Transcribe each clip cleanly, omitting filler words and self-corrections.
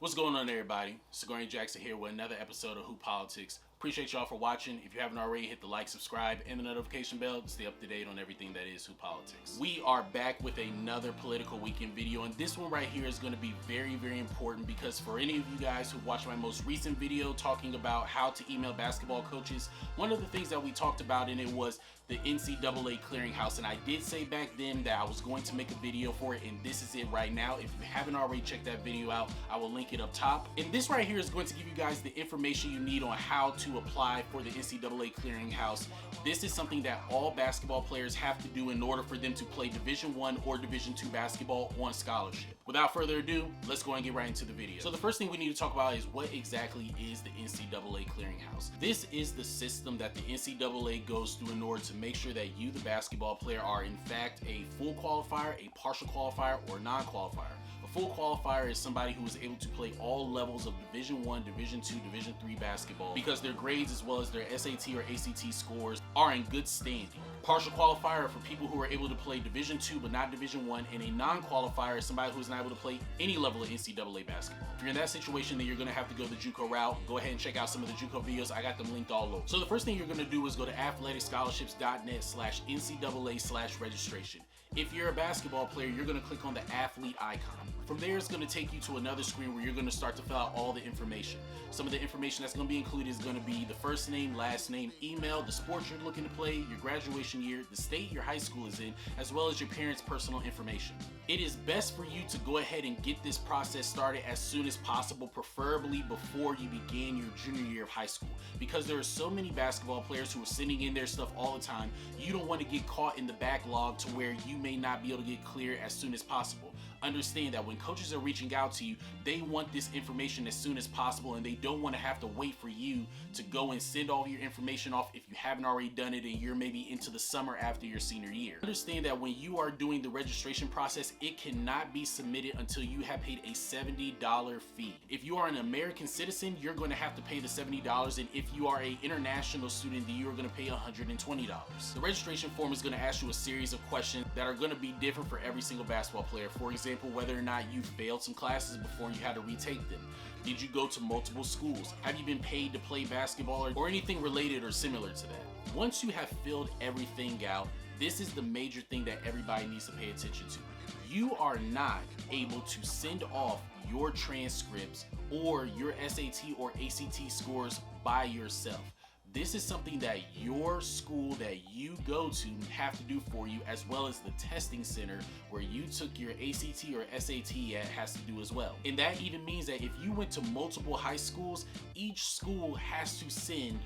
What's going on, everybody? Sigourney Jackson here with another episode of Who Politics. Appreciate y'all for watching. If you haven't already, hit the like, subscribe, and the notification bell to stay up to date on everything that is Who Politics. We are back with another political weekend video, and this one right here is going to be very, very important because for any of you guys who watched my most recent video talking about how to email basketball coaches, one of the things that we talked about in it was the NCAA clearinghouse, and I did say back then that I was going to make a video for it, and this is it right now. If you haven't already checked that video out, I will link it up top. And this right here is going to give you guys the information you need on how to apply for the NCAA clearinghouse. This is something that all basketball players have to do in order for them to play Division I or Division II basketball on scholarship. Without further ado, let's go and get right into the video. So the first thing we need to talk about is what exactly is the NCAA clearinghouse. This is the system that the NCAA goes through in order to make sure that you, the basketball player, are in fact a full qualifier, a partial qualifier, or non-qualifier. A full qualifier is somebody who is able to play all levels of Division I, Division II, Division III basketball because their grades as well as their SAT or ACT scores are in good standing. Partial qualifier are for people who are able to play Division II but not Division I, and a non-qualifier is somebody who is not able to play any level of NCAA basketball. If you're in that situation, then you're going to have to go the JUCO route. Go ahead and check out some of the JUCO videos. I got them linked all over. So the first thing you're going to do is go to athleticsscholarships.net/NCAA/registration. If you're a basketball player, you're going to click on the athlete icon. From there, it's going to take you to another screen where you're going to start to fill out all the information. Some of the information that's going to be included is going to be the first name, last name, email, the sport you're looking to play, your graduation year, the state your high school is in, as well as your parents' personal information. It is best for you to go ahead and get this process started as soon as possible, preferably before you begin your junior year of high school, because there are so many basketball players who are sending in their stuff all the time. You don't want to get caught in the backlog to where you may not be able to get clear as soon as possible. Understand that when coaches are reaching out to you, they want this information as soon as possible, and they don't want to have to wait for you to go and send all your information off if you haven't already done it and you're maybe into the summer after your senior year. Understand that when you are doing the registration process, it cannot be submitted until you have paid a $70 fee. If you are an American citizen, you're going to have to pay the $70, and if you are an international student, then you are going to pay $120. The registration form is going to ask you a series of questions that are going to be different for every single basketball player. For example, whether or not you failed some classes before you had to retake them. Did you go to multiple schools? Have you been paid to play basketball or anything related or similar to that? Once you have filled everything out, this is the major thing that everybody needs to pay attention to. You are not able to send off your transcripts or your SAT or ACT scores by yourself. This is something that your school that you go to have to do for you, as well as the testing center where you took your ACT or SAT at has to do as well. And that even means that if you went to multiple high schools, each school has to send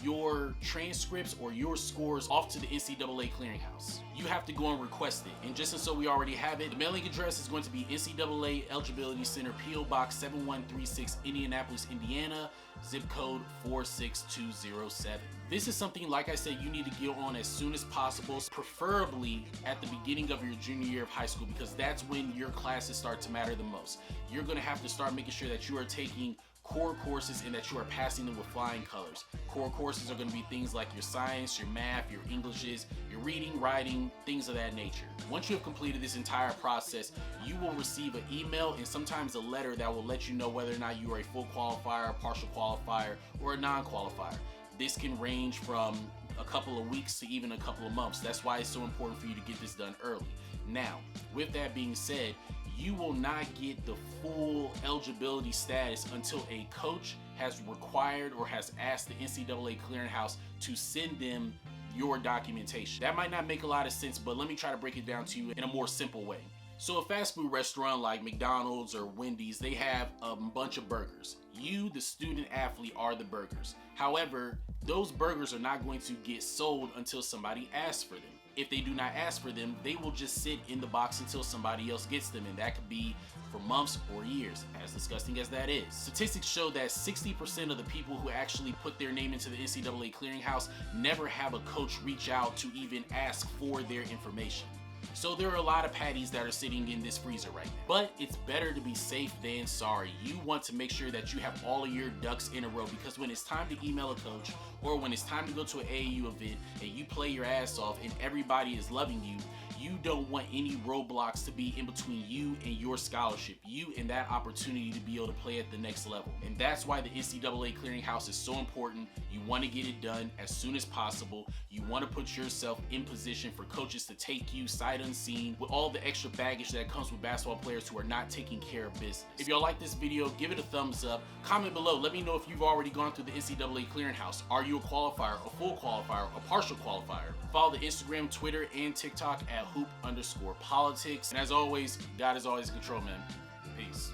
your transcripts or your scores off to the NCAA clearinghouse. You have to go and request it. And just so we already have it, the mailing address is going to be NCAA Eligibility Center, P.O. Box 7136, Indianapolis, Indiana, zip code 46207. This is something, like I said, you need to get on as soon as possible, preferably at the beginning of your junior year of high school, because that's when your classes start to matter the most. You're going to have to start making sure that you are taking core courses and that you are passing them with flying colors. Core courses are going to be things like your science, your math, your Englishes, your reading, writing, things of that nature. Once you have completed this entire process, you will receive an email and sometimes a letter that will let you know whether or not you are a full qualifier, a partial qualifier, or a non-qualifier. This can range from a couple of weeks to even a couple of months. That's why it's so important for you to get this done early. Now, with that being said, you will not get the full eligibility status until a coach has required or has asked the NCAA clearinghouse to send them your documentation. That might not make a lot of sense, but let me try to break it down to you in a more simple way. So a fast food restaurant like McDonald's or Wendy's, they have a bunch of burgers. You, the student athlete, are the burgers. However, those burgers are not going to get sold until somebody asks for them. If they do not ask for them, they will just sit in the box until somebody else gets them, and that could be for months or years, as disgusting as that is. Statistics show that 60% of the people who actually put their name into the NCAA clearinghouse never have a coach reach out to even ask for their information. So there are a lot of patties that are sitting in this freezer right now. But it's better to be safe than sorry. You want to make sure that you have all of your ducks in a row, because when it's time to email a coach or when it's time to go to an AAU event and you play your ass off and everybody is loving you, You don't want any roadblocks to be in between you and your scholarship, you and that opportunity to be able to play at the next level. And that's why the NCAA clearinghouse is so important. You want to get it done as soon as possible. You want to put yourself in position for coaches to take you sight unseen with all the extra baggage that comes with basketball players who are not taking care of business. If y'all like this video, give it a thumbs up. Comment below. Let me know if you've already gone through the NCAA clearinghouse. Are you a qualifier, a full qualifier, a partial qualifier? Follow the Instagram, Twitter, and TikTok at hoop_politics. And as always, God is always in control, man. Peace.